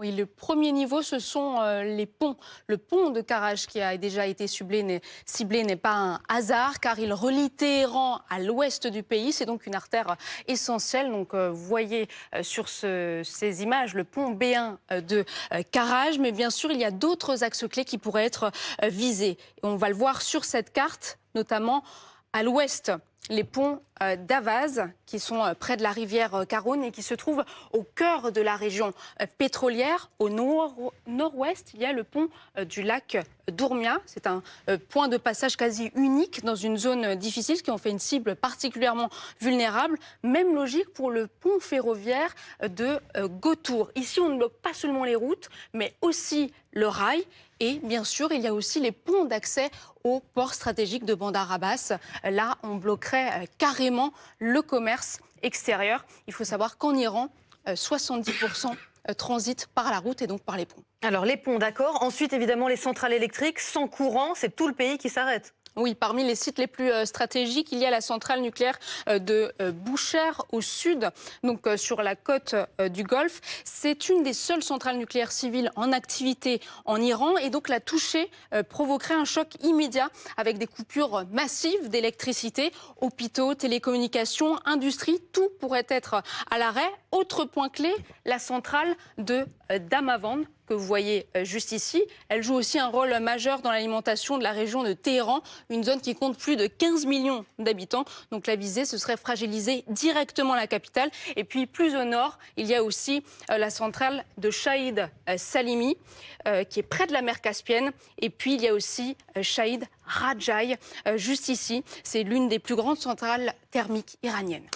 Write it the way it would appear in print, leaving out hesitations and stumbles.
Oui, le premier niveau, ce sont les ponts. Le pont de Karaj qui a déjà été ciblé n'est pas un hasard car il relie Téhéran à l'ouest du pays. C'est donc une artère essentielle. Donc, vous voyez sur ces images le pont B1 de Karaj. Mais bien sûr, il y a d'autres axes clés qui pourraient être visés. Et on va le voir sur cette carte, notamment à l'ouest. Les ponts d'Avaz, qui sont près de la rivière Karun et qui se trouvent au cœur de la région pétrolière. Au nord-ouest, il y a le pont du lac d'Ourmia. C'est un point de passage quasi unique dans une zone difficile, ce qui en fait une cible particulièrement vulnérable. Même logique pour le pont ferroviaire de Gotour. Ici, on ne bloque pas seulement les routes, mais aussi le rail. Et bien sûr, il y a aussi les ponts d'accès au port stratégique de Bandar Abbas. Là, on bloquerait carrément le commerce extérieur. Il faut savoir qu'en Iran, 70% transitent par la route et donc par les ponts. Alors les ponts, d'accord. Ensuite, évidemment, les centrales électriques. Sans courant, c'est tout le pays qui s'arrête. Oui, parmi les sites les plus stratégiques, il y a la centrale nucléaire de Bushehr au sud, donc sur la côte du Golfe. C'est une des seules centrales nucléaires civiles en activité en Iran et donc la toucher provoquerait un choc immédiat avec des coupures massives d'électricité. Hôpitaux, télécommunications, industrie, tout pourrait être à l'arrêt. Autre point clé, la centrale de Damavand, que vous voyez juste ici. Elle joue aussi un rôle majeur dans l'alimentation de la région de Téhéran, une zone qui compte plus de 15 millions d'habitants. Donc la visée, ce serait fragiliser directement la capitale. Et puis plus au nord, il y a aussi la centrale de Shahid Salimi, qui est près de la mer Caspienne. Et puis il y a aussi Shahid Rajai, juste ici. C'est l'une des plus grandes centrales thermiques iraniennes.